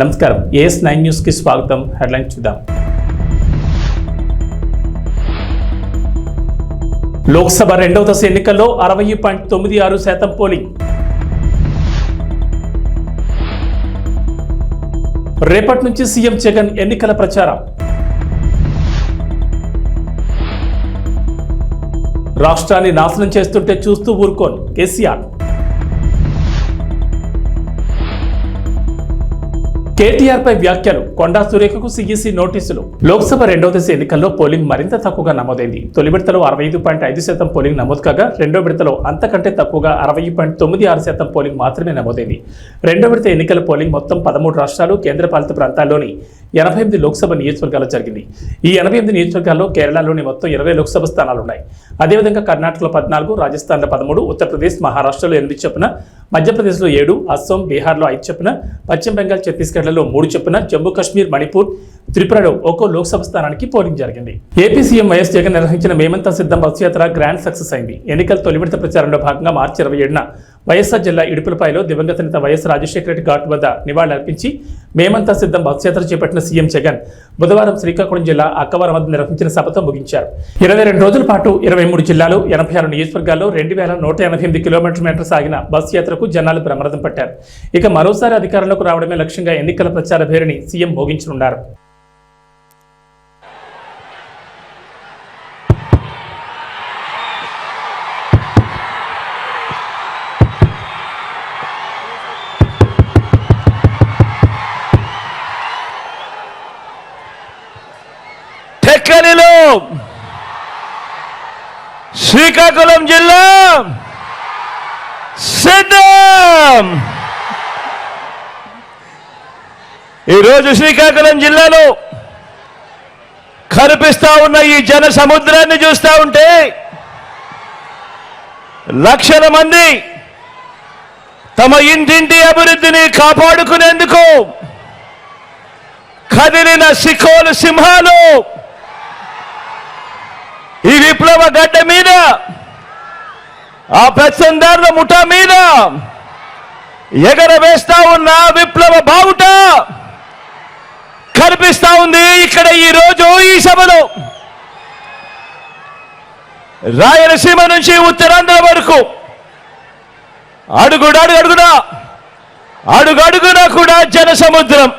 నమస్కారం AS9 news కి స్వాగతం. హెడ్లైన్స్ చూద్దాం. లోక్సభ రెండవ దశ ఎన్నికల్లో 60.96% పోలింగ్. రేపటి నుంచి సీఎం జగన్ ఎన్నికల ప్రచారం. రాష్ట్రాన్ని నాశనం చేస్తుంటే చూస్తూ ఊరుకోను కేసీఆర్. కేటీఆర్ పై వ్యాఖ్యలు, కొండా సురేఖకు CEC నోటీసులు. లోక్సభ రెండవ దశ ఎన్నికల్లో పోలింగ్ మరింత తక్కువగా నమోదైంది. తొలి విడతలో 65.5% పోలింగ్ నమోదు కాగా రెండో విడతలో అంతకంటే తక్కువగా 60.96% పోలింగ్ మాత్రమే నమోదైంది. రెండో విడత ఎన్నికల పోలింగ్ మొత్తం 13 రాష్ట్రాలు, కేంద్రపాలిత ప్రాంతాల్లోని 88 లోక్సభ నియోజకవర్గాల్లో జరిగింది. ఈ 88 నియోజకవర్గాల్లో కేరళలోని మొత్తం 20 లోక్సభ స్థానాలున్నాయి. అదేవిధంగా కర్ణాటకలో 14, రాజస్థాన్లో 13, ఉత్తరప్రదేశ్, మహారాష్ట్రలో 8 చొప్పున, మధ్యప్రదేశ్లో 7, అస్సాం, బీహార్లో 5 చొప్పున, పశ్చిమ బెంగాల్, ఛత్తీస్గఢ్లలో 3 చొప్పున, జమ్మూ కాశ్మీర్, మణిపూర్, త్రిపురలో ఒక్కో లోక్సభ స్థానానికి పోలింగ్ జరిగింది. ఏపీ సీఎం వైఎస్ జగన్ నిర్వహించిన మేమంతా సిద్ధం బస్సు యాత్ర గ్రాండ్ సక్సెస్ అయింది. ఎన్నికల తొలి విడత ప్రచారంలో భాగంగా మార్చి 27న వైఎస్ఆర్ జిల్లా ఇడుపులపాయలో దివంగత నేత వైఎస్ రాజశేఖర రెడ్డి ఘాట్ వద్ద నివాళులర్పించి మేమంతా సిద్ధం బస్సు యాత్ర చేపట్టిన సీఎం జగన్ బుధవారం శ్రీకాకుళం జిల్లా అక్కవరం వద్ద నిర్వహించిన సభతో ముగించారు. 22 రోజుల పాటు 23 జిల్లాలు, 86 నియోజకవర్గాల్లో 2188 కిలోమీటర్ల మేర సాగిన బస్సు యాత్రకు జనాలు బ్రహ్మరథం పట్టారు. ఇక మరోసారి అధికారంలోకి రావడమే లక్ష్యంగా ఎన్నికల ప్రచార భేరిని సీఎం మోగించనున్నారు. టెక్కలిలో శ్రీకాకుళం జిల్లా సిద్ధం. ఈరోజు శ్రీకాకుళం జిల్లాలో కనిపిస్తా ఉన్న ఈ జన సముద్రాన్ని చూస్తా ఉంటే లక్షల మంది తమ ఇంటింటి అభివృద్ధిని కాపాడుకునేందుకు కదిలిన సికోలు సింహాలు ఈ విప్లవ గడ్డ మీద, ఆ పెత్తందారుల ముఠా మీద ఎగరవేస్తా ఉన్న విప్లవ బావుట కనిపిస్తా ఉంది ఇక్కడ ఈ రోజు ఈ సభలో. రాయలసీమ నుంచి ఉత్తరాంధ్ర వరకు అడుగడుగునా కూడా జన సముద్రం.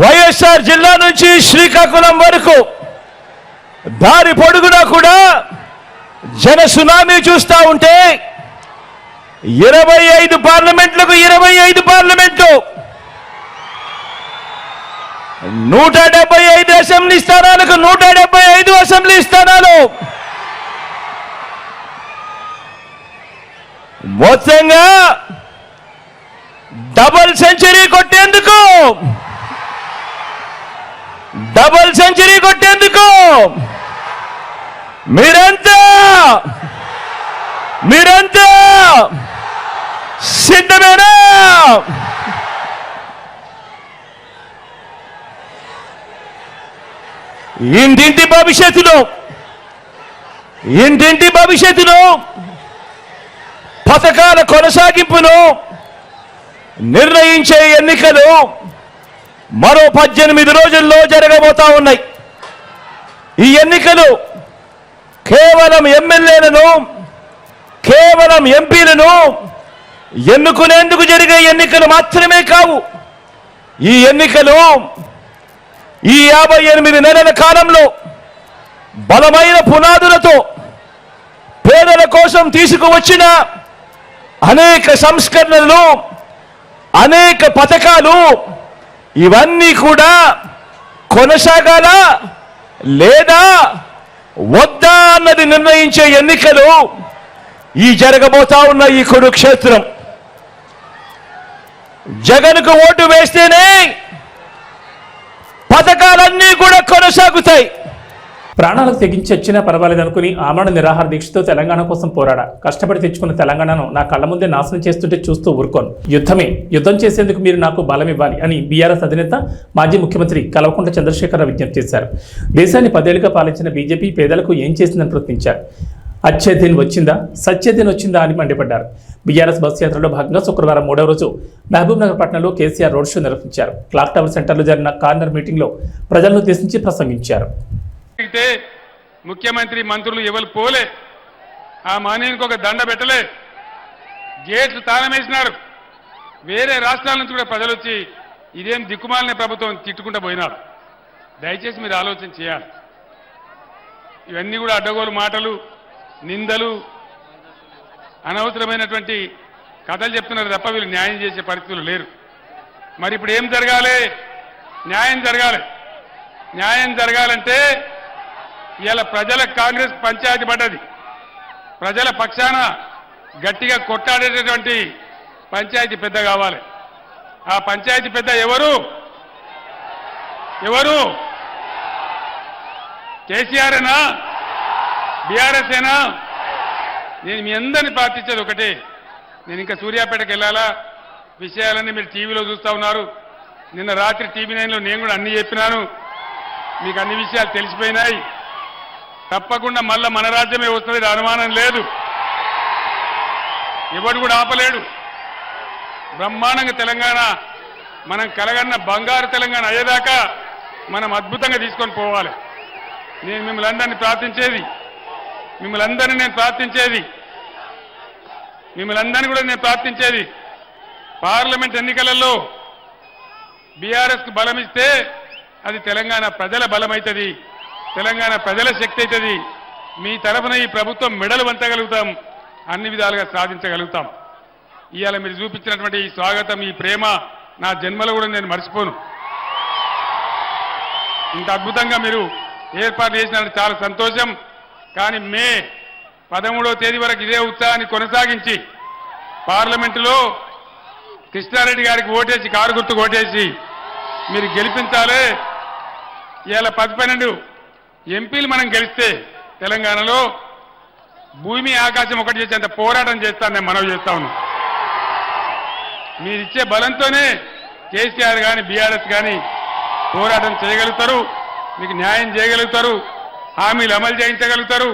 వైఎస్ఆర్ జిల్లా నుంచి శ్రీకాకుళం వరకు దారి పొడుగునా కూడా జన సునామీ చూస్తా ఉంటే 25 పార్లమెంట్లకు 25 పార్లమెంట్లు, 175 అసెంబ్లీ స్థానాలకు 175 అసెంబ్లీ స్థానాలు, మొత్తంగా డబుల్ సెంచరీ కొట్టేందుకు మీరంతా సిద్ధమేనా? ఇంటింటి భవిష్యత్తును పథకాల కొనసాగింపును నిర్ణయించే ఎన్నికలు మరో 18 రోజుల్లో జరగబోతా ఉన్నాయి. ఈ ఎన్నికలు కేవలం ఎమ్మెల్యేలను, కేవలం ఎంపీలను ఎన్నుకునేందుకు జరిగే ఎన్నికలు మాత్రమే కావు. ఈ ఎన్నికలు ఈ 58 నెలల కాలంలో బలమైన పునాదులతో పేదల కోసం తీసుకువచ్చిన అనేక సంస్కరణలు, అనేక పథకాలు, ఇవన్నీ కూడా కొనసాగాల లేదా వద్దా అన్నది నిర్ణయించే ఎన్నికలు ఈ జరగబోతా ఉన్న ఈ కురుక్షేత్రం. జగన్కు ఓటు వేస్తేనే పథకాలన్నీ కూడా కొనసాగుతాయి. ప్రాణాలకు తెగించి వచ్చినా పర్వాలేదనుకుని ఆమరణ నిరాహార దీక్షతో తెలంగాణ కోసం పోరాడా. కష్టపడి తెచ్చుకున్న తెలంగాణను నా కళ్ళ ముందే నాశనం చేస్తుంటే చూస్తూ ఊరుకోను. యుద్ధం చేసేందుకు మీరు నాకు బలం ఇవ్వాలి అని బీఆర్ఎస్ అధినేత మాజీ ముఖ్యమంత్రి కల్వకుంట్ల చంద్రశేఖరరావు విజ్ఞప్తి చేశారు. దేశాన్ని 10 ఏళ్లుగా పాలించిన బీజేపీ పేదలకు ఏం చేసిందని ప్రశ్నించారు. అచ్చేదిన్ వచ్చిందా సత్యదిన్ వచ్చిందా అని మండిపడ్డారు. బీఆర్ఎస్ బస్ యాత్రలో భాగంగా శుక్రవారం 3వ రోజు మహబూబ్ నగర్ పట్టణంలో కేసీఆర్ రోడ్ షో నిర్వహించారు. క్లాక్ టవర్ సెంటర్లో జరిగిన కార్నర్ మీటింగ్లో ప్రజలను ఉద్దేశించి ప్రసంగించారు. అయితే ముఖ్యమంత్రి మంత్రులు ఎవరు పోలే, ఆ మానవునికి ఒక దండ పెట్టలే, గేట్లు తాళం వేసినారు. వేరే రాష్ట్రాల నుంచి కూడా ప్రజలు వచ్చి ఇదేం దిక్కుమాలిన ప్రభుత్వం తిట్టుకుంటూ పోయినారు. దయచేసి మీరు ఆలోచన చేయాలి. ఇవన్నీ కూడా అడ్డగోలు మాటలు, నిందలు, అనవసరమైనటువంటి కథలు చెప్తున్నారు తప్ప వీళ్ళు న్యాయం చేసే పరిస్థితులు లేరు. మరి ఇప్పుడు ఏం జరగాలి? న్యాయం జరగాలి. న్యాయం జరగాలంటే ఇలా ప్రజల కాంగ్రెస్ పంచాయతీ పడ్డది. ప్రజల పక్షాన గట్టిగా కొట్టాడేటటువంటి పంచాయతీ పెద్ద కావాలి. ఆ పంచాయతీ పెద్ద ఎవరు? కేసీఆర్ ఏనా? బీఆర్ఎస్ ఏనా? నేను మీ అందరినీ ప్రార్థించేది ఒకటే, నేను ఇంకా సూర్యాపేటకు వెళ్ళాలా, విషయాలన్నీ మీరు టీవీలో చూస్తూ ఉన్నారు. నిన్న రాత్రి TV9లో నేను కూడా అన్ని చెప్పినాను, మీకు అన్ని విషయాలు తెలిసిపోయినాయి. తప్పకుండా మళ్ళా మన రాజ్యమే వస్తుంది, అనుమానం లేదు. ఎవడు కూడా ఆపలేడు. బ్రహ్మాండంగా తెలంగాణ మనం కలగన్న బంగారు తెలంగాణ అయ్యేదాకా మనం అద్భుతంగా తీసుకొని పోవాలి. నేను మిమ్మల్ని అందరినీ ప్రార్థించేది, పార్లమెంట్ ఎన్నికలలో బీఆర్ఎస్కు బలం ఇస్తే అది తెలంగాణ ప్రజల బలమైతుంది, తెలంగాణ ప్రజల శక్తి అవుతుంది. మీ తరఫున ఈ ప్రభుత్వం మెడలు వంచగలుగుతాం, అన్ని విధాలుగా సాధించగలుగుతాం. ఇవాళ మీరు చూపించినటువంటి ఈ స్వాగతం, ఈ ప్రేమ నా జన్మలో కూడా నేను మర్చిపోను. ఇంత అద్భుతంగా మీరు ఏర్పాటు చేసినట్టు చాలా సంతోషం. కానీ మే 13వ తేదీ వరకు ఇదే ఉత్సాహాన్ని కొనసాగించి పార్లమెంటులో కృష్ణారెడ్డి గారికి ఓటేసి, కారు గుర్తుకు ఓటేసి మీరు గెలిపించాలి. ఇవాళ 10-12 ఎంపీలు మనం గెలిస్తే తెలంగాణలో భూమి ఆకాశం ఒకటి చేసేంత పోరాటం చేస్తాను, నేను మనవి చేస్తా ఉన్నాను. మీరిచ్చే బలంతోనే కేసీఆర్ కానీ బీఆర్ఎస్ కానీ పోరాటం చేయగలుగుతారు, మీకు న్యాయం చేయగలుగుతారు, హామీలు అమలు చేయించగలుగుతారు,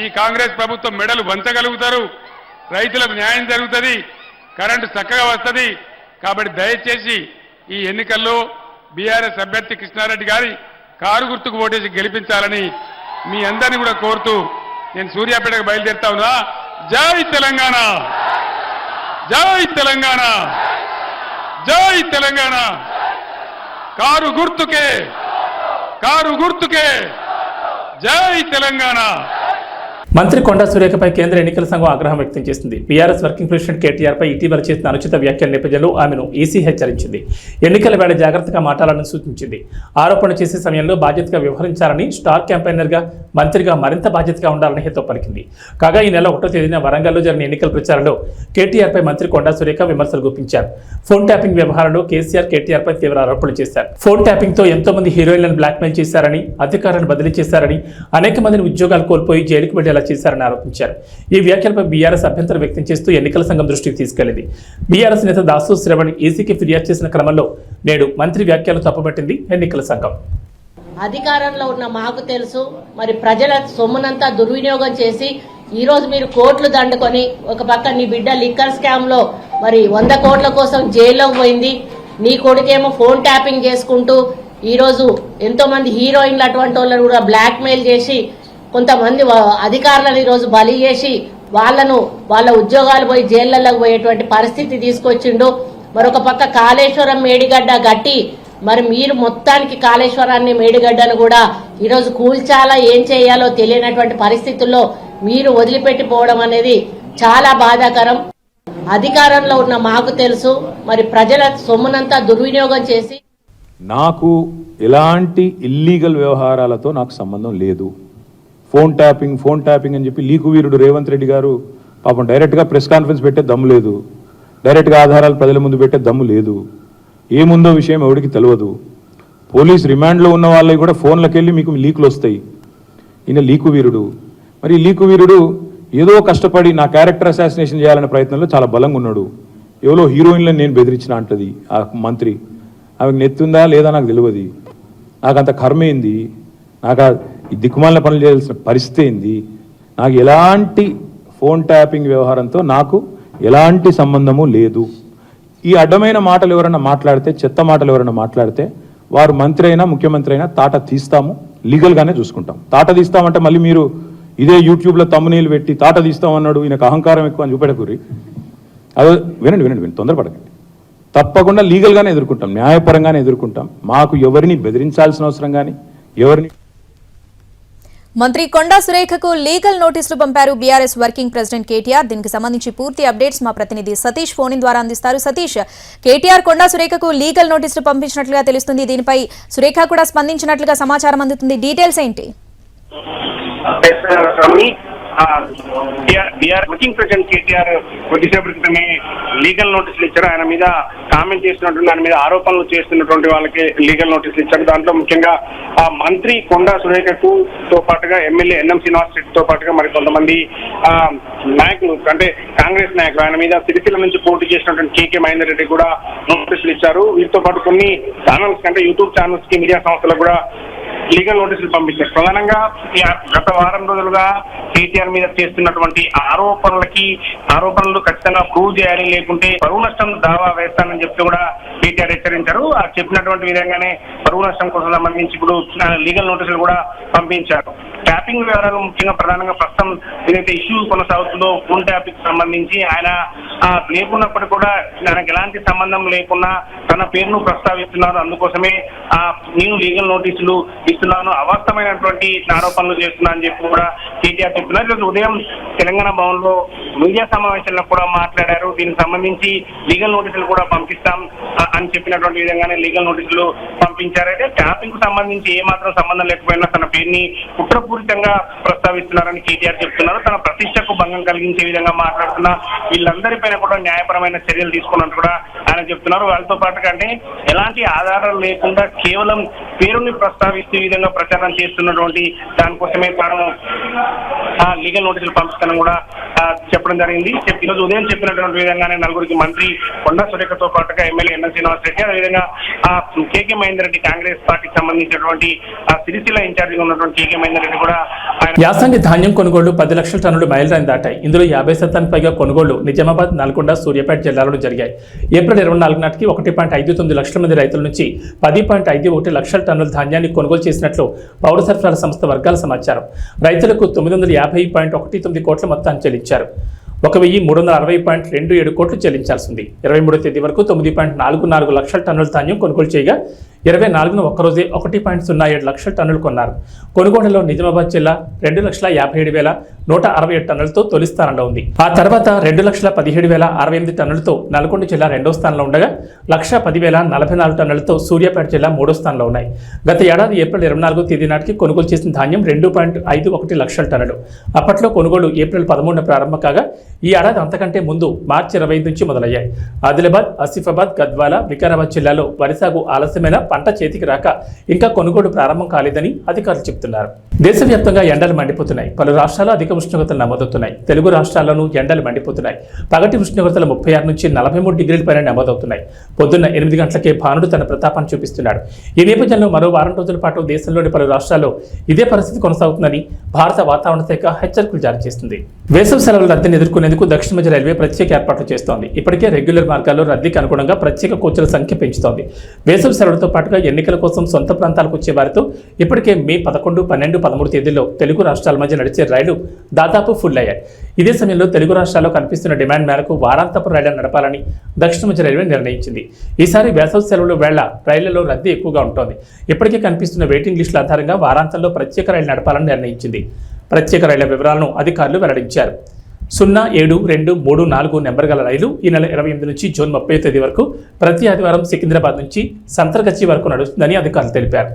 ఈ కాంగ్రెస్ ప్రభుత్వం మెడలు వంచగలుగుతారు, రైతులకు న్యాయం జరుగుతుంది, కరెంటు చక్కగా వస్తుంది. కాబట్టి దయచేసి ఈ ఎన్నికల్లో బీఆర్ఎస్ అభ్యర్థి కృష్ణారెడ్డి గారి కారు గుర్తుకు ఓటేసి గెలిపించాలని మీ అందరినీ కూడా కోరుతూ నేను సూర్యాపేటకు బయలుదేరుతా ఉన్నా. జై తెలంగాణ, జై తెలంగాణ, జై తెలంగాణ. కారు గుర్తుకే, జై తెలంగాణ. మంత్రి కొండా సురేఖపై కేంద్ర ఎన్నికల సంఘం ఆగ్రహం వ్యక్తం చేసింది. బీఆర్ఎస్ వర్కింగ్ ప్రెసిడెంట్ కేటీఆర్పై ఇటీవల చేసిన అనుచిత వ్యాఖ్యల నేపథ్యంలో ఆమెను ఈసీ హెచ్చరించింది. ఎన్నికల వేళ జాగ్రత్తగా మాట్లాడాలని సూచించింది. ఆరోపణ చేసే సమయంలో బాధ్యతగా వ్యవహరించాలని, స్టార్ క్యాంపెయినర్గా మంత్రిగా మరింత బాధ్యతగా ఉండాలని హితవు పలికింది. కాగా ఈ నెల 1వ తేదీన వరంగల్లో జరిగిన ఎన్నికల ప్రచారంలో కేటీఆర్పై మంత్రి కొండా సురేఖ విమర్శలు గుప్పించారు. ఫోన్ ట్యాపింగ్ వ్యవహారంలో కేసీఆర్ కేటీఆర్పై తీవ్ర ఆరోపణలు చేశారు. ఫోన్ ట్యాపింగ్తో ఎంతో మంది హీరోయిన్లను బ్లాక్మెయిల్ చేశారని, అధికారులను బదిలీ చేశారని, అనేక మందిని ఉద్యోగాలు కోల్పోయి జైలుకు వెళ్లేలా చేశారని ఆరోపించారు. ఈ వ్యాఖ్యలపై బీఆర్ఎస్ అభ్యంతరం వ్యక్తం చేస్తూ ఎన్నికల సంఘం దృష్టికి తీసుకెళ్లింది. బీఆర్ఎస్ నేత దాసు శ్రవణ్ ఈసీకి ఫిర్యాదు చేసిన క్రమంలో నేడు మంత్రి వ్యాఖ్యలు తప్పుపట్టింది ఎన్నికల సంఘం. అధికారంలో ఉన్న మాకు తెలుసు, మరి ప్రజల సొమ్మునంతా దుర్వినియోగం చేసి ఈ రోజు మీరు కోట్లు దండుకొని ఒక పక్క నీ బిడ్డ లిక్కర్ స్కామ్ లో మరి 100 కోట్ల కోసం జైల్లోకి పోయింది, నీ కొడుకేమో ఫోన్ ట్యాపింగ్ చేసుకుంటూ ఈ రోజు ఎంతో మంది హీరోయిన్లు అటువంటి వాళ్ళని కూడా బ్లాక్ మెయిల్ చేసి కొంతమంది అధికారులను ఈరోజు బలి చేసి వాళ్ళ ఉద్యోగాలు పోయి జైళ్లలోకి పోయేటువంటి పరిస్థితి తీసుకొచ్చిండు. మరొక పక్క కాళేశ్వరం మేడిగడ్డ గట్టి మరి మీరు మొత్తానికి కాళేశ్వరాన్ని మేడిగడ్డను కూడా ఈరోజు కూల్చాలా, ఏం చేయాలో తెలియనటువంటి పరిస్థితుల్లో మీరు వదిలిపెట్టిపోవడం అనేది చాలా బాధాకరం. అధికారంలో ఉన్న మాకు తెలుసు, మరి ప్రజల సొమ్మునంతా దుర్వినియోగం చేసి నాకు ఎలాంటి ఇల్లీగల్ వ్యవహారాలతో నాకు సంబంధం లేదు. ఫోన్ ట్యాపింగ్ అని చెప్పి లీకు వీరుడు రేవంత్ రెడ్డి గారు పాపం డైరెక్ట్గా ప్రెస్ కాన్ఫరెన్స్ పెట్టే దమ్ము లేదు, డైరెక్ట్గా ఆధారాలు ప్రజల ముందు పెట్టే దమ్ము లేదు, ఏముందో విషయం ఎవరికి తెలియదు. పోలీస్ రిమాండ్లో ఉన్న వాళ్ళకి కూడా ఫోన్లకు వెళ్ళి మీకు లీకులు వస్తాయి. ఈయన లీకు వీరుడు. మరి లీకు వీరుడు ఏదో కష్టపడి నా క్యారెక్టర్ అసాసినేషన్ చేయాలనే ప్రయత్నంలో చాలా బలంగా ఉన్నాడు. ఎవరో హీరోయిన్లను నేను బెదిరించిన అంటది ఆ మంత్రి. ఆమెకు నెత్తుందా లేదా నాకు తెలియదు. నాకు అంత కర్మ ఏంది, నాకు ఈ దిక్కుమాలిన పనులు చేయాల్సిన పరిస్థితి ఏంది, నాకు ఎలాంటి ఫోన్ ట్యాపింగ్ వ్యవహారంతో నాకు ఎలాంటి సంబంధము లేదు. ఈ అడ్డమైన మాటలు ఎవరైనా మాట్లాడితే, చెత్త మాటలు ఎవరైనా మాట్లాడితే వారు మంత్రి అయినా ముఖ్యమంత్రి అయినా తాట తీస్తాము, లీగల్గానే చూసుకుంటాం. తాట తీస్తామంటే మళ్ళీ మీరు ఇదే యూట్యూబ్లో తమ్మునీళ్ళు పెట్టి తాట తీస్తామన్నాడు ఈయనకు అహంకారం ఎక్కువ అని చూపెడకూరి. అదే వినండి, తొందరపడకండి. తప్పకుండా లీగల్గానే ఎదుర్కొంటాం, న్యాయపరంగానే ఎదుర్కొంటాం. మాకు ఎవరిని బెదిరించాల్సిన అవసరం కానీ ఎవరిని. మంత్రి కొండా సురేఖకు లీగల్ నోటీసులు పంపారు బీఆర్ఎస్ వర్కింగ్ ప్రెసిడెంట్ కేటీఆర్. దీనికి సంబంధించి పూర్తి అప్డేట్స్ మా ప్రతినిధి సతీష్ ఫోన్ ద్వారా అందిస్తారు. సతీష్, కేటీఆర్ కొండా సురేఖకు లీగల్ నోటీసులు పంపించినట్లుగా తెలుస్తుంది. దీనిపై సురేఖ కూడా స్పందించినట్లుగా సమాచారం అందుతుంది. డీటెయిల్స్ ఏంటి? వర్కింగ్ ప్రెసిడెంట్ కేటీఆర్ కొద్దిసేపటి క్రితమే లీగల్ నోటీసులు ఇచ్చారు. ఆయన మీద కామెంట్ చేస్తున్నటువంటి, దాని మీద ఆరోపణలు చేస్తున్నటువంటి వాళ్ళకి లీగల్ నోటీసులు ఇచ్చారు. దాంట్లో ముఖ్యంగా మంత్రి కొండా సురేఖకు తో పాటుగా ఎమ్మెల్యే ఎన్ఎం శ్రీనివాస్ రెడ్డితో పాటుగా మరి కొంతమంది నాయకులు, అంటే కాంగ్రెస్ నాయకులు, ఆయన మీద సిరిసిల్ల నుంచి పోటీ చేసినటువంటి కేకే మహేందర్ రెడ్డి కూడా నోటీసులు ఇచ్చారు. వీటితో పాటు కొన్ని ఛానల్స్ అంటే యూట్యూబ్ ఛానల్స్ కి, మీడియా సంస్థలకు కూడా లీగల్ నోటీసులు పంపించారు. ప్రధానంగా గత వారం రోజులుగా కేటీఆర్ మీద చేస్తున్నటువంటి ఆరోపణలు ఖచ్చితంగా ప్రూవ్ చేయాలి, లేకుంటే పరువు నష్టం దావా వేస్తానని చెప్తూ కూడా కేటీఆర్ హెచ్చరించారు. ఆ చెప్పినటువంటి విధంగానే పరువు నష్టం కోసం సంబంధించి ఇప్పుడు లీగల్ నోటీసులు కూడా పంపించారు. ట్యాపింగ్ వివరాలు ముఖ్యంగా ప్రధానంగా ప్రస్తుతం ఏదైతే ఇష్యూ కొనసాగుతుందో ఫోన్ ట్యాపింగ్ సంబంధించి ఆయన లేకున్నప్పటికీ కూడా ఆయనకు ఎలాంటి సంబంధం లేకుండా తన పేరును ప్రస్తావిస్తున్నారు. అందుకోసమే నేను లీగల్ నోటీసులు ఇస్తున్నాను, అవాస్తవమైనటువంటి ఆరోపణలు చేస్తున్నా అని చెప్పి కూడా కేటీఆర్ చెప్తున్నారు. ఈరోజు ఉదయం తెలంగాణ భవన్ లో మీడియా సమావేశంలో కూడా మాట్లాడారు. దీనికి సంబంధించి లీగల్ నోటీసులు కూడా పంపిస్తాం అని చెప్పినటువంటి విధంగానే లీగల్ నోటీసులు పంపించారు. అయితే ట్యాపింగ్ కు సంబంధించి ఏమాత్రం సంబంధం లేకపోయినా తన పేరుని కుట్రపూరితంగా ప్రస్తావిస్తున్నారని కేటీఆర్ చెప్తున్నారు. తన ప్రతిష్టకు భంగం కలిగించే విధంగా మాట్లాడుతున్న వీళ్ళందరిపైన కూడా న్యాయపరమైన చర్యలు తీసుకున్నట్టు కూడా ఆయన చెప్తున్నారు. వాళ్ళతో పాటు కంటే ఎలాంటి ఆధారాలు లేకుండా కేవలం పేరుని ప్రస్తావిస్తూ ఈ విధంగా ప్రచారం చేస్తున్నటువంటి దానికోసమే తాను లీగల్ నోటీసులు పంపిస్తానని కూడా చెప్పడం జరిగింది. ఈరోజు ఉదయం చెప్పినటువంటి విధంగానే నలుగురికి మంత్రి కొండా సురేఖతో పాటుగా ఎమ్మెల్యే ఎన్ఎం శ్రీనివాస్ రెడ్డి, అదేవిధంగా కేకే మహేందర్ రెడ్డి కాంగ్రెస్ పార్టీకి సంబంధించినటువంటి సిరిసిల్ల ఇన్ఛార్జిగా ఉన్నటువంటి కేకే మహేందర్ రెడ్డి కూడా యాసంగి ధాన్యం కొనుగోళ్లు 10 లక్షల టన్నులు మైలురాయిని దాటాయి. ఇందులో 50% పైగా కొనుగోళ్లు నిజామాబాద్, నల్గొండ, సూర్యాపేట జిల్లాలో జరిగాయి. ఏప్రిల్ 24 నాటికి 1.59 లక్షల మంది రైతుల నుంచి 10.51 లక్షల టన్నుల ధాన్యాన్ని కొనుగోలు చేసినట్లు పౌర సరఫరాల సంస్థ వర్గాల సమాచారం. రైతులకు 950.19 కోట్ల మొత్తాన్ని చెల్లించారు. 1360.27 కోట్లు చెల్లించాల్సి ఉంది. 23వ తేదీ వరకు 9.44 లక్షల టన్నుల ధాన్యం కొనుగోలు చేయగా 24న ఒక్కరోజే 1.07 లక్షల టన్నులు కొన్నారు. కొనుగోలులో నిజామాబాద్ జిల్లా 2,57,167 టన్నులతో తొలి స్థానంలో ఉంది. ఆ తర్వాత 2,17,068 టన్నులతో నల్గొండ జిల్లా రెండో స్థానంలో ఉండగా 1,10,044 టన్నులతో సూర్యాపేట జిల్లా మూడో స్థానంలో ఉన్నాయి. గత ఏడాది ఏప్రిల్ 24వ తేదీ నాటికి కొనుగోలు చేసిన ధాన్యం 2.51 లక్షల టన్నులు. అప్పట్లో కొనుగోలు ఏప్రిల్ 13న ప్రారంభం కాగా ఈ ఏడాది అంతకంటే ముందు మార్చి 25 నుంచి మొదలయ్యాయి. ఆదిలాబాద్, ఆసిఫాబాద్, గద్వాల, వికారాబాద్ జిల్లాలో వరి సాగు ఆలస్యమైన పంట చేతికి రాక ఇంకా కొనుగోలు ప్రారంభం కాలేదని అధికారులు చెబుతున్నారు. దేశవ్యాప్తంగా ఎండలు మండిపోతున్నాయి. పలు రాష్ట్రాల్లో అధిక ఉష్ణోగ్రతలు నమోదవుతున్నాయి. తెలుగు రాష్ట్రాల్లోనూ ఎండలు మండిపోతున్నాయి. పగటి ఉష్ణోగ్రతలు 36 నుంచి 43 డిగ్రీల పైన నమోదవుతున్నాయి. పొద్దున్న 8 గంటలకే భానుడు తన ప్రతాపాన్ని చూపిస్తున్నాడు. ఈ నేపథ్యంలో మరో వారం రోజుల పాటు దేశంలోని పలు రాష్ట్రాల్లో ఇదే పరిస్థితి కొనసాగుతుందని భారత వాతావరణ శాఖ హెచ్చరికలు జారీ చేస్తుంది. వేసవి సెలవుల రద్దీని ఎదుర్కొనేందుకు దక్షిణ మధ్య రైల్వే ప్రత్యేక ఏర్పాట్లు చేస్తోంది. ఇప్పటికే రెగ్యులర్ మార్గాల్లో రద్దీకి అనుగుణంగా ప్రత్యేక కోచ్ల సంఖ్య పెంచుతోంది. వేసవి సెలవులతో పాటుగా ఎన్నికల కోసం సొంత ప్రాంతాలకు వచ్చే వారితో ఇప్పటికే మే 11, 12, 13 తేదీల్లో తెలుగు రాష్ట్రాల మధ్య నడిచే రైళ్లు దాదాపు ఫుల్ అయ్యాయి. ఇదే సమయంలో తెలుగు రాష్ట్రాల్లో కనిపిస్తున్న డిమాండ్ మేరకు వారాంతపు రైళ్లను నడపాలని దక్షిణ మధ్య రైల్వే నిర్ణయించింది. ఈసారి వేసవి సెలవుల వేళ రైళ్లలో రద్దీ ఎక్కువగా ఉంటుంది. ఇప్పటికే కనిపిస్తున్న వెయిటింగ్ లిస్టుల ఆధారంగా వారాంతంలో ప్రత్యేక రైళ్లు నడపాలని నిర్ణయించింది. ప్రత్యేక రైళ్ల వివరాలను అధికారులు వెల్లడించారు. 07-234 నెంబర్ గల రైలు ఈ నెల 28 నుంచి జూన్ 30 తేదీ వరకు ప్రతి ఆదివారం సికింద్రాబాద్ నుంచి సంతర్గచ్చి వరకు నడుస్తుందని అధికారులు తెలిపారు.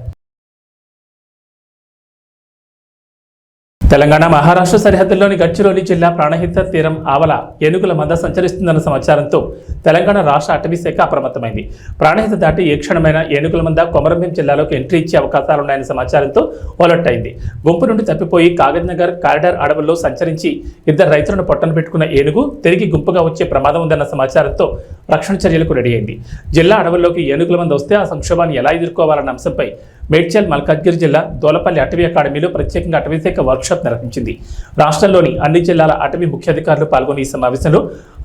తెలంగాణ మహారాష్ట్ర సరిహద్దుల్లోని గడ్చిరోలి జిల్లా ప్రాణహిత తీరం ఆవల ఏనుగుల మంద సంచరిస్తుందన్న సమాచారంతో తెలంగాణ రాష్ట్ర అటవీ శాఖ అప్రమత్తమైంది. ప్రాణహిత దాటి ఏ క్షణమైన ఏనుగుల మంద కొమరంభీం జిల్లాలోకి ఎంట్రీ ఇచ్చే అవకాశాలున్నాయన్న సమాచారంతో అలర్ట్ అయింది. గుంపు నుండి తప్పిపోయి కాగజ్నగర్ కారిడార్ అడవుల్లో సంచరించి 2 రైతులను పొట్టన పెట్టుకున్న ఏనుగు తిరిగి గుంపుగా వచ్చే ప్రమాదం ఉందన్న సమాచారంతో రక్షణ చర్యలకు రెడీ అయింది. జిల్లా అడవుల్లోకి ఏనుగుల మంది వస్తే ఆ సంక్షోభాన్ని ఎలా ఎదుర్కోవాలన్న అంశంపై మేడ్చల్, మల్కాజ్గిరి జిల్లా దోలపల్లి అటవీ అకాడమీలో ప్రత్యేకంగా అటవీశాఖ వర్క్షాప్ నిర్వహించింది. రాష్ట్రంలోని అన్ని జిల్లాల అటవీ ముఖ్యాధికారులు పాల్గొన్న ఈ సమావేశంలో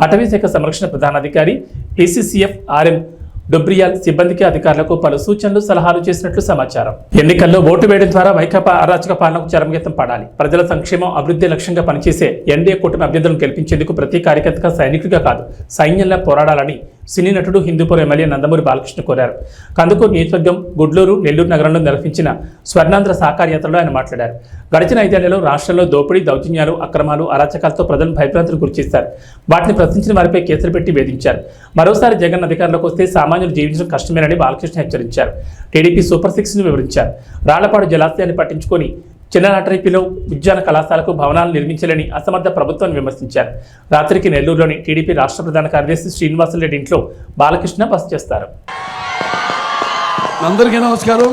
అటవీశాఖ సంరక్షణ ప్రధానాధికారి PCCF RM డొబ్రియాల్ సిబ్బందికి, అధికారులకు పలు సూచనలు, సలహాలు చేసినట్లు సమాచారం. ఎన్నికల్లో ఓటు వేయడం ద్వారా వైకాపా అరాచక పాలనకు చరమగీతం పాడాలి. ప్రజల సంక్షేమం, అభివృద్ధి లక్ష్యంగా పనిచేసే ఎన్డీఏ కూటమి అభ్యర్థులను గెలిపించేందుకు ప్రతి కార్యకర్తగా సైనికుడిగా కాదు, సైన్యంలా పోరాడాలని సినీ నటుడు, హిందూపురం ఎమ్మెల్యే నందమూరి బాలకృష్ణ కోరారు. కందుకూరు నియోజకవర్గం, గుడ్లూరు, నెల్లూరు నగరంలో నిర్వహించిన స్వర్ణాంధ్ర సాకార యాత్రలో ఆయన మాట్లాడారు. గడిచిన 5 ఏళ్లలో రాష్ట్రంలో దోపిడీ, దౌర్జన్యాలు, అక్రమాలు, అరాచకాలతో ప్రజలను భయభ్రాంతులకు గురిచేశారు. వాటిని ప్రశ్నించిన వారిపై కేసులు పెట్టి వేధించారు. మరోసారి జగన్ అధికారంలోకి వస్తే సామాన్యులు జీవించడం కష్టమేనని బాలకృష్ణ హెచ్చరించారు. టీడీపీ సూపర్ 6ను వివరించారు. రాళ్లపాడు జలాశయాన్ని పట్టించుకొని చిన్ననాటరిపిలో ఉద్యాన కళాశాలకు భవనాలు నిర్మించాలని అసమర్థ ప్రభుత్వాన్ని విమర్శించారు. రాత్రికి నెల్లూరులోని టీడీపీ రాష్ట్ర ప్రధాన కార్యదర్శి శ్రీనివాసరెడ్డి ఇంట్లో బాలకృష్ణ బస చేస్తారు. అందరికీ నమస్కారం.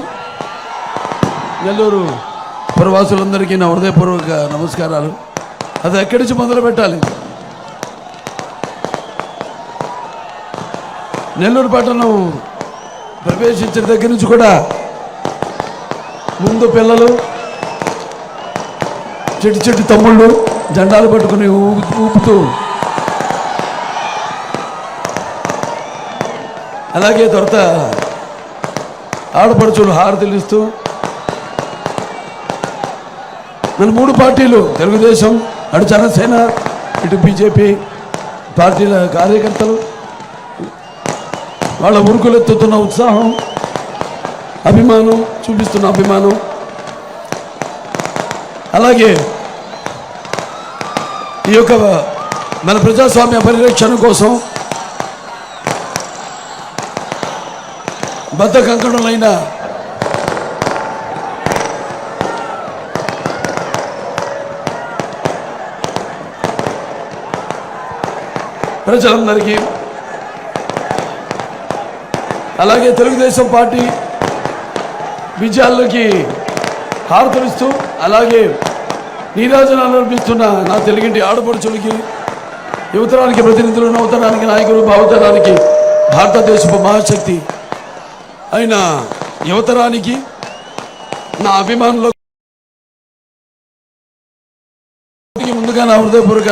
నెల్లూరు ప్రవాసులందరికీ నా హృదయపూర్వక నమస్కారాలు. అది ఎక్కడి నుంచి మొదలు పెట్టాలి? నెల్లూరు పట్టణం ప్రవేశించిన దగ్గర నుంచి కూడా ముందు పిల్లలు, చెట్టు తమ్ముళ్ళు జెండాలు పట్టుకుని ఊపుతూ, అలాగే తర్వాత ఆడపడుచులు హారతులు ఇస్తూ, మన 3 పార్టీలు, తెలుగుదేశం, అటు జనసేన, ఇటు బీజేపీ పార్టీల కార్యకర్తలు వాళ్ళ ఉరుకులెత్తుతున్న ఉత్సాహం, అభిమానం, చూపిస్తున్న అభిమానం, అలాగే ఈ యొక్క మన ప్రజాస్వామ్య పరిరక్షణ కోసం బద్ధ కంకణులైన ప్రజలందరికీ, అలాగే తెలుగుదేశం పార్టీ విజయాల్లోకి హారతులిస్తూ, అలాగే నీరాజనాలు అర్పిస్తున్న నా తెలుగింటి ఆడపడుచులకి, యువతరానికి ప్రతినిధులు, నవతరానికి నాయకులు, భావతరానికి భారతదేశపు మహాశక్తి అయిన యువతరానికి నా అభిమానులకు ముందుగా నా హృదయపూర్వక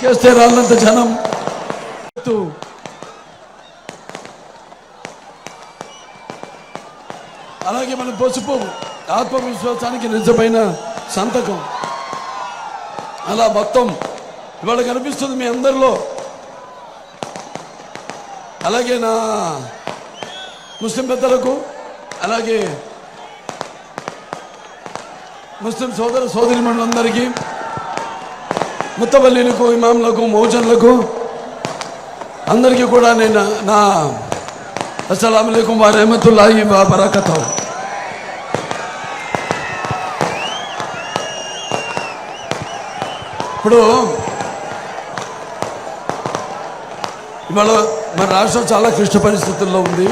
చేస్తే రాళ్ళంత జనం, అలాగే మన పసుపు ఆత్మవిశ్వాసానికి నిజమైన సంతకం. అలా మొత్తం ఇవాళ కనిపిస్తుంది మీ అందరిలో. అలాగే నా ముస్లిం పెద్దలకు, అలాగే ముస్లిం సోదర సోదరిమణులందరికీ, ముత్తవల్లీలకు, ఇమాంలకు, మౌజన్లకు అందరికీ కూడా నేను నా అస్సలాము అలైకుం వ రహమతుల్లాహి వ బరకాతుహు. ఇప్పుడు ఇవాళ మన రాష్ట్రం చాలా క్లిష్ట పరిస్థితుల్లో ఉంది.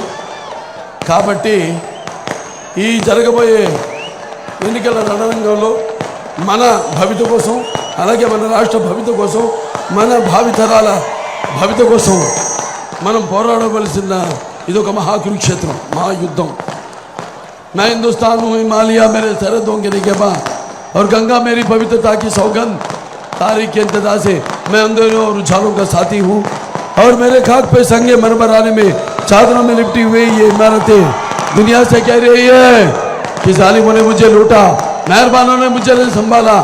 కాబట్టి ఈ జరగబోయే ఎన్నికల రణరంగంలో మన భవిత కోసం, అలాగే మన రాష్ట్ర భవిత కోసం, మన భావితరాల భవిత కోసం మనం పోరాడవలసిన ఇదొక మహాకురుక్షేత్రం, महायुद्धम। मैं हिंदुस्तान हूँ, हिमालय मेरे सरहदों के निगहबा और गंगा मेरी पवित्रता की सौगंध। तारीख के इंतजार से मैं अंधेरों और उछालों का साथी हूँ और मेरे खाक पे संगे मरमर आने में चादरों में लिपटी हुई ये इमारतें दुनिया से कह रही है कि जालिमों ने मुझे लूटा, मेहरबानों ने मुझे संभाला,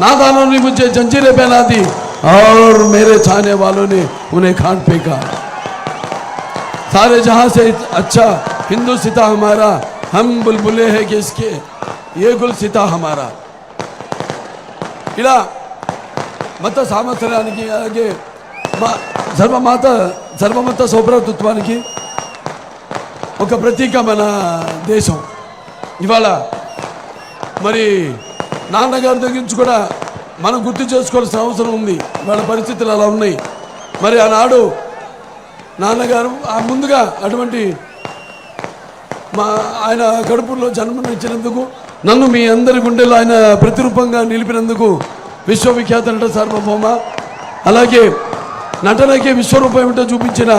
नादानों ने मुझे जंजीरें पहना दी और मेरे चाहने वालों ने उन्हें खान फेंका। सारे जहां से अच्छा हिंदू सिता हमारा, हम बुलबुले हैं कि इसके ये गुल सिता हमारा। ఇలా మత సామర్థ్యానికి, అలాగే సర్వమత సౌభ్రాతృత్వానికి ఒక ప్రతీక మన దేశం. ఇవాళ మరి నాన్నగారి దగ్గర నుంచి కూడా మనం గుర్తు చేసుకోవాల్సిన అవసరం ఉంది. వాళ్ళ పరిస్థితులు అలా ఉన్నాయి. మరి ఆనాడు నాన్నగారు ముందుగా అటువంటి ఆయన కడుపులో జన్మనిచ్చినందుకు, నన్ను మీ అందరి గుండెలో ఆయన ప్రతిరూపంగా నిలిపినందుకు విశ్వవిఖ్యాత నట సార్వభౌమ, అలాగే నటనకే విశ్వరూపం ఏమిటో చూపించిన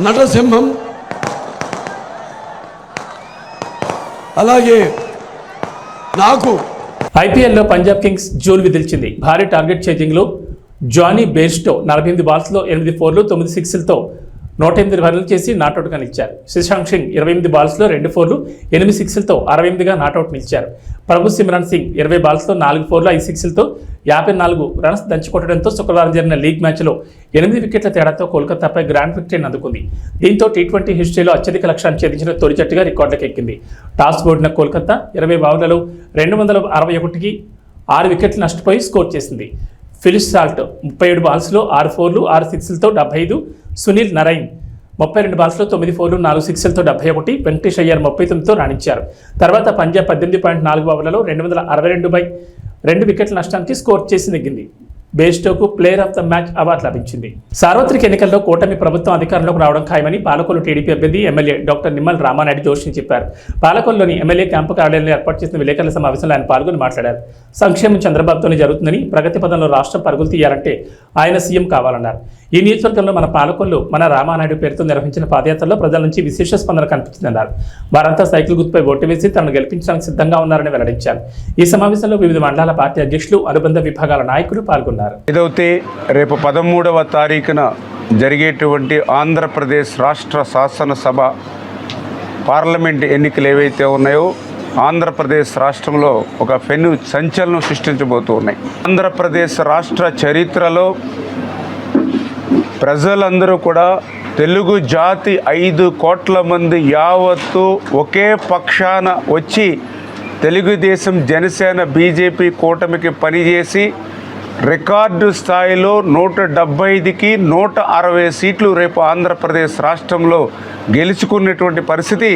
నటసింహం, అలాగే నాకు ఐపీఎల్లో పంజాబ్ కింగ్స్ జోల్ విదిల్చింది. భారీ టార్గెట్ చేజింగ్లో జానీ బేర్స్టో 48 బాల్స్లో 8 4లు 9 6లతో 108 రన్లు చేసి నాటౌట్గా నిలిచారు. శశాంక్ సింగ్ 28 బాల్స్లో 2 4లు 8 6లతో 68గా నాటౌట్ నిలిచారు. ప్రభు సిమ్రాన్ సింగ్ 20 బాల్స్లో 4 4లు 5 6లతో 54 రన్స్ దంచుకొట్టడంతో శుక్రవారం జరిగిన లీగ్ మ్యాచ్లో 8 వికెట్ల తేడాతో కోల్కతాపై గ్రాండ్ విక్టరీని అందుకుంది. దీంతో టీ20 హిస్టరీలో అత్యధిక లక్ష్యాన్ని ఛేదించిన తొలి జట్టుగా రికార్డులకు ఎక్కింది. టాస్ ఓడిన కోల్కతా 20 ఓవర్లలో 261కి 6 వికెట్లు నష్టపోయి స్కోర్ చేసింది. ఫిలిస్ సాల్ట్ 37 బాల్స్లో 6 4లు 6 6లతో 75, సునీల్ నరైన్ 32 బాల్స్లో 9 4లు 4 6లతో 71, వెంకటేష్ అయ్యర్ 39తో రాణించారు. తర్వాత పంజాబ్ 18.4 ఓవర్లలో 262 వికెట్ల నష్టానికి స్కోర్ చేసి నెగ్గింది. బేస్టోకు player of the match award లభించింది. సార్వత్రిక ఎన్నికల్లో కూటమి ప్రభుత్వం అధికారంలోకి రావడం ఖాయమని పాలకొల్లు టీడీపీ అభ్యర్థి ఎమ్మెల్యే డాక్టర్ నిమ్మల రామానాయుడు జోషి చెప్పారు. పాలకొల్లులోని ఎమ్మెల్యే క్యాంపు కార్యాలయంలో ఏర్పాటు చేసిన విలేకరుల సమావేశంలో ఆయన పాల్గొని మాట్లాడారు. సంక్షేమం చంద్రబాబుతోనే జరుగుతుందని, ప్రగతి పదంలో రాష్ట్రం పరుగులు తీయాలంటే ఆయన సీఎం కావాలన్నారు. ఈ నియోజకవర్గంలో మన పాలకొల్లు మన రామానాయుడు పేరుతో నిర్వహించిన పాదయాత్రలో ప్రజల నుంచి విశేష స్పందన కనిపించిందన్నారు. వారంతా సైకిల్ గుర్తుపై ఓటు వేసి తనను గెలిపించడానికి సిద్ధంగా ఉన్నారని వెల్లడించారు. ఈ సమావేశంలో వివిధ మండలాల పార్టీ అధ్యక్షులు, అనుబంధ విభాగాల నాయకులు పాల్గొన్నారు. ఏదైతే రేపు 13వ తారీఖున జరిగేటువంటి ఆంధ్రప్రదేశ్ రాష్ట్ర శాసనసభ పార్లమెంట్ ఎన్నికలు ఏవైతే ఉన్నాయో ఆంధ్రప్రదేశ్ రాష్ట్రంలో ఒక పెను సంచలనం సృష్టించబోతూ ఉన్నాయి. ఆంధ్రప్రదేశ్ రాష్ట్ర చరిత్రలో ప్రజలందరూ కూడా తెలుగు జాతి 5 కోట్ల మంది యావత్తు ఒకే పక్షాన వచ్చి తెలుగుదేశం, జనసేన, బీజేపీ కూటమికి పనిచేసి రికార్డు స్థాయిలో 175కి 160 సీట్లు రేపు ఆంధ్రప్రదేశ్ రాష్ట్రంలో గెలుచుకున్నటువంటి పరిస్థితి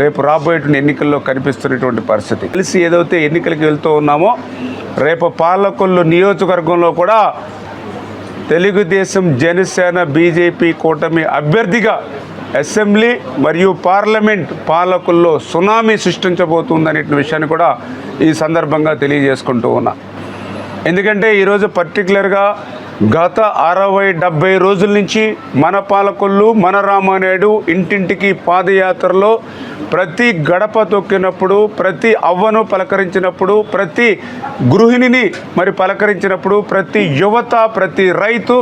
రేపు రాబోయేటువంటి ఎన్నికల్లో కనిపిస్తున్నటువంటి పరిస్థితి. కలిసి ఏదైతే ఎన్నికలకు వెళ్తూ ఉన్నామో రేపు పాలకొల్లు నియోజకవర్గంలో కూడా తెలుగుదేశం, జనసేన, బీజేపీ కూటమి అభ్యర్థిగా అసెంబ్లీ మరియు పార్లమెంట్ పాలకుల్లో సునామీ సృష్టించబోతుందనే విషయాన్ని కూడా ఈ సందర్భంగా తెలియజేసుకుంటూ ఉన్నా. ఎందుకంటే ఈరోజు పర్టికులర్గా గత 60-70 రోజుల నుంచి మన పాలకొల్లు, మన రామానాయుడు ఇంటింటికి పాదయాత్రలో ప్రతి గడప తొక్కినప్పుడు, ప్రతి అవ్వను పలకరించినప్పుడు, ప్రతి గృహిణిని మరి పలకరించినప్పుడు, ప్రతి యువత, ప్రతి రైతు,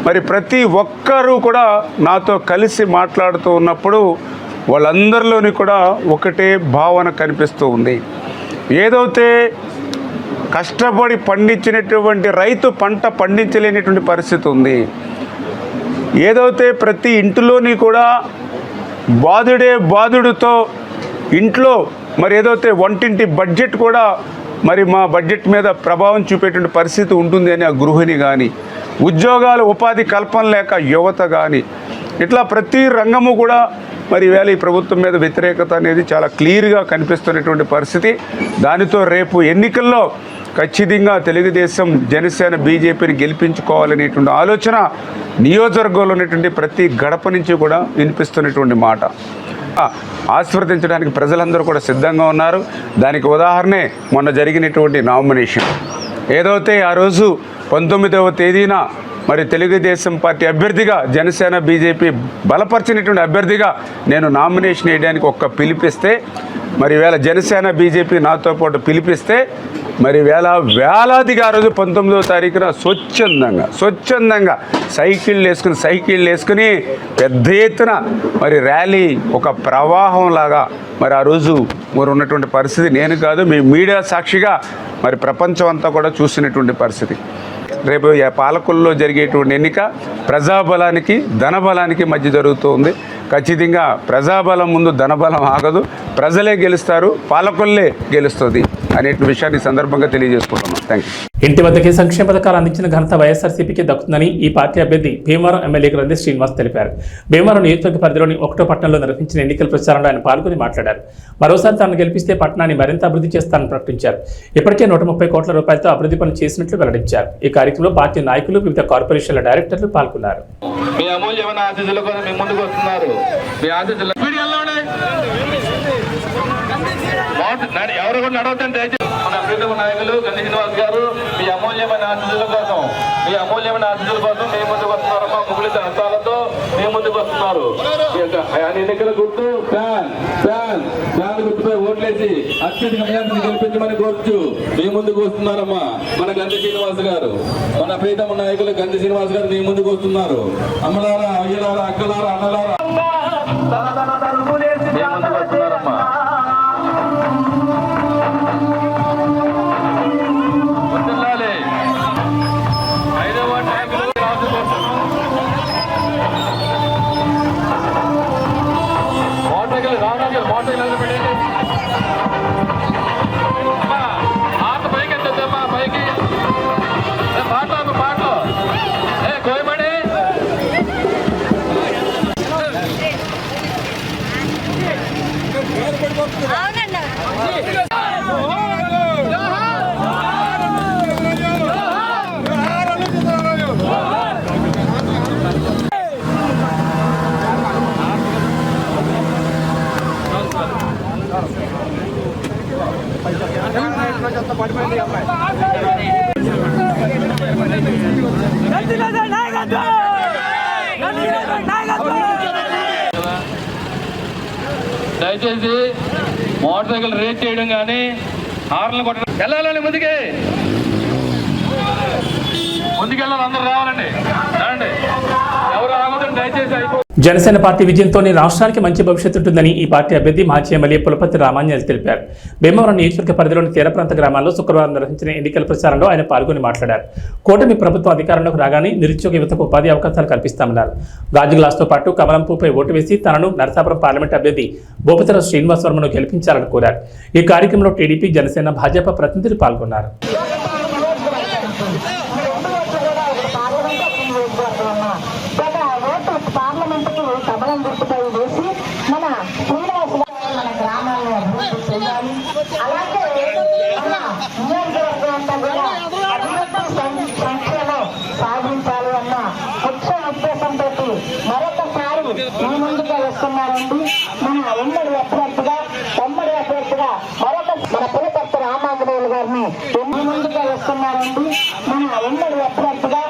మరి ప్రతి ఒక్కరూ కూడా నాతో కలిసి మాట్లాడుతూ ఉన్నప్పుడు వాళ్ళందరిలోని కూడా ఒకటే భావన కనిపిస్తూ ఉంది. ఏదైతే కష్టపడి పండించినటువంటి రైతు పంట పండించలేనటువంటి పరిస్థితి ఉంది. ఏదైతే ప్రతి ఇంటిలోని కూడా బాధుడితో ఇంట్లో మరి ఏదైతే వంటింటి బడ్జెట్ కూడా మరి మా బడ్జెట్ మీద ప్రభావం చూపేటువంటి పరిస్థితి ఉంటుంది అని ఆ గృహిణి కానీ, ఉద్యోగాలు ఉపాధి కల్పన లేక యువత కానీ, ఇట్లా ప్రతి రంగము కూడా మరి వేళ ఈ ప్రభుత్వం మీద వ్యతిరేకత అనేది చాలా క్లియర్గా కనిపిస్తున్నటువంటి పరిస్థితి. దానితో రేపు ఎన్నికల్లో ఖచ్చితంగా తెలుగుదేశం, జనసేన, బీజేపీని గెలిపించుకోవాలనేటువంటి ఆలోచన నియోజకవర్గంలో ఉన్నటువంటి ప్రతి గడప నుంచి కూడా వినిపిస్తున్నటువంటి మాట. ఆశీర్వదించడానికి ప్రజలందరూ కూడా సిద్ధంగా ఉన్నారు. దానికి ఉదాహరణే మొన్న జరిగినటువంటి నామినేషన్. ఏదైతే ఆ రోజు 19వ తేదీన మరి తెలుగుదేశం పార్టీ అభ్యర్థిగా, జనసేన, బీజేపీ బలపరిచినటువంటి అభ్యర్థిగా నేను నామినేషన్ వేయడానికి ఒక్క పిలిపిస్తే, మరి వేళ జనసేన, బీజేపీ నాతో పాటు పిలిపిస్తే మరి వేలాదిగా ఆ రోజు 19వ తారీఖున స్వచ్ఛందంగా సైకిళ్ళు వేసుకుని పెద్ద ఎత్తున మరి ర్యాలీ, ఒక ప్రవాహం లాగా మరి ఆ రోజు మరి ఉన్నటువంటి పరిస్థితి నేను కాదు, మీ మీడియా సాక్షిగా మరి ప్రపంచం అంతా కూడా చూసినటువంటి పరిస్థితి. రేపు పాలకొల్లులో జరిగేటువంటి ఎన్నిక ప్రజాబలానికి, ధనబలానికి మధ్య జరుగుతుంది. ఖచ్చితంగా ప్రజాబలం ముందు ధనబలం ఆగదు, ప్రజలే గెలుస్తారు, పాలకొల్లే గెలుస్తుంది అనే విషయాన్ని సందర్భంగా తెలియజేసుకుంటున్నాం. Thank you. ఇంటి వద్దకే సంక్షేమ పథకాలు అందించిన ఘనత వైఎస్ఆర్సీపీకి దక్కుతుందని ఈ పార్టీ అభ్యర్థి భీమవరం ఎమ్మెల్యే గ్రంథి శ్రీనివాస్ తెలిపారు. భీమవరం నియోజకవర్గ పరిధిలోని 1వ పట్టణంలో నిర్వహించిన ఎన్నికల ప్రచారంలో ఆయన పాల్గొని మాట్లాడారు. మరోసారి తాను గెలిపిస్తే పట్టణాన్ని మరింత అభివృద్ధి చేస్తానని ప్రకటించారు. ఇప్పటికే 130 కోట్ల రూపాయలతో అభివృద్ధి పనులు చేసినట్లు వెల్లడించారు. ఈ కార్యక్రమంలో పార్టీ నాయకులు, వివిధ కార్పొరేషన్ల డైరెక్టర్లు పాల్గొన్నారు. మీ అమూల్యమైన ఆశీస్సుల కోసం మీ ముందుకు వస్తున్నారు. మీ ఆశీస్సులు ఎవరు కూడా నడవద్దని దయచేసి మన ప్రీతమ నాయకులు గంధి శ్రీనివాస్ గారు మీ అమూల్యమైన ఆశీస్సుల కోసం మీ ముందుకు వస్తున్నారమ్మా. ముగుళిత హస్తాలతో మీ ముందుకు వస్తున్నారు. ఎన్నికల గుర్తు ఫ్యాన్ గుర్తుపై ఓట్లేసి అత్యధిక మెజార్టీని గెలిపించమని కోరుచు మీ ముందుకు వస్తున్నారమ్మా. మన గంధి శ్రీనివాస్ గారు, మన ప్రీతమ నాయకులు గంధి శ్రీనివాస్ గారు మీ ముందుకు వస్తున్నారు. అమ్మలారా, అయ్యలారా, అక్కలారా, అన్నలారా మీ ముందుకు వస్తున్నారమ్మా. దయచేసి మోటార్ సైకిల్ రేస్ చేయడం కానీ హార్న్లు కొట్టడం, వెళ్ళాలండి ముందుకెళ్ళాలి, అందరూ రావాలండి. ఎవరు రాకూడదు దయచేసి. జనసేన పార్టీ విజయంతోనే రాష్ట్రానికి మంచి భవిష్యత్తు ఉంటుందని ఈ పార్టీ అభ్యర్థి మాజీ ఎమ్మెల్యే పులపర్తి రామాంజనేయులు తెలిపారు. భీమవరం నియోజకవర్గ పరిధిలోని తీర ప్రాంత గ్రామాల్లో శుక్రవారం నిర్వహించిన ఎన్నికల ప్రచారంలో ఆయన పాల్గొని మాట్లాడారు. కూటమి ప్రభుత్వం అధికారంలోకి రాగానే నిరుద్యోగ యువతకు ఉపాధి అవకాశాలు కల్పిస్తామన్నారు. గాజు గ్లాస్తో పాటు కమలంపూపై ఓటు వేసి తనను నరసాపురం పార్లమెంట్ అభ్యర్థి భూపతిరాజు శ్రీనివాస్ వర్మను గెలిపించాలని కోరారు. ఈ కార్యక్రమంలో టీడీపీ, జనసేన, భాజపా ప్రతినిధులు పాల్గొన్నారు. సాధించాలి అన్న ముఖ్య ఉద్దేశంతో మరొకసారి మీ ముందుగా వస్తున్నారండి. మన ఉమ్మడి అభ్యర్థిగా మరొక మన పులపర్తి రామాంజనేయులు గారిని మీ ముందుగా వస్తున్నారండి. మన ఉమ్మడి అభ్యర్థిగా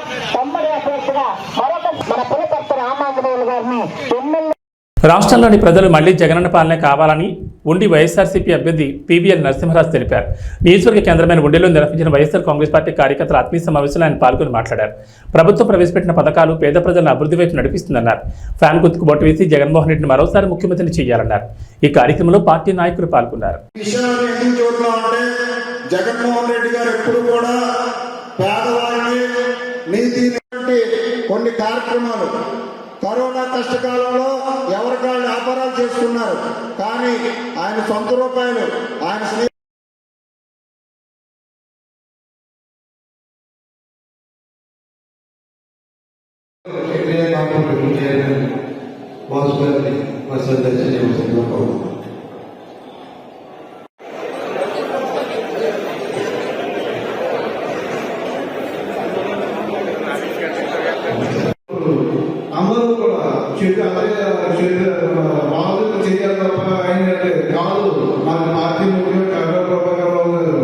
మరొక మన పులపర్తి రామాంజనేయులు గారిని ఎమ్మెల్యే. రాష్ట్రంలోని ప్రజలు మళ్లీ జగనన్న పాలనే కావాలని ఉండి వైఎస్ఆర్సీపీ అభ్యర్థి పీవీఎల్ నరసింహరాజు తెలిపారు. నియోజకవర్గ కేంద్రమైన ఉండిలో నిర్వహించిన వైఎస్ఆర్ కాంగ్రెస్ పార్టీ కార్యకర్తల ఆత్మీయ సమావేశంలో ఆయన పాల్గొని మాట్లాడారు. ప్రభుత్వం ప్రవేశపెట్టిన పథకాలు పేద ప్రజలను అభివృద్ధి వైపు నడిపిస్తుందన్నారు. ఫ్యాన్ గుర్తుకు బొట్టు వేసి జగన్మోహన్ రెడ్డిని మరోసారి ముఖ్యమంత్రిని చేయాలన్నారు. ఈ కార్యక్రమంలో పార్టీ నాయకులు పాల్గొన్నారు. జగన్మోహన్ రెడ్డి గారు ఎప్పుడు కూడా పేదవారికి నీతి కొన్ని కార్యక్రమాలు కరోనా కష్టకాలంలో ఎవరికాళ్ళు వ్యాపారాలు చేసుకున్నారు. కానీ ఆయన సొంత రూపాయలు ఆయన అందరూ కూడా బాధ్యత చేయాలి తప్ప ఆయన కాదు. మన పార్టీ ముఖ్యం చంద్రబాబు గారు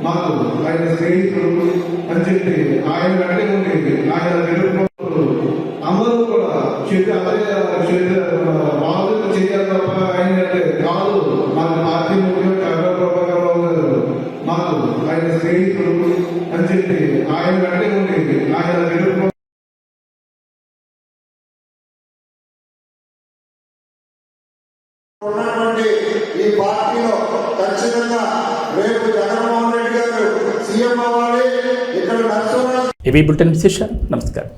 మాకు ఆయన స్నేహితులు అని చెప్పి ఆయన అంటే ఉండేది. ఆయన అందరూ కూడా బాధ్యత చేయాలి తప్ప ఆయన కాదు. మన పార్టీ ముఖ్యం చంద్రబాబు గారు మాకు ఆయన స్నేహితులు అని చెప్పి ఆయన అంటే ఉండేది. ఆయన ఉన్నటువంటి ఈ పార్టీలో ఖచ్చితంగా రేపు జగన్మోహన్ రెడ్డి గారు సీఎం అవ్వాలి. ఇక్కడ ఇవి బులెటిన్ విశేషాలు. నమస్కారం.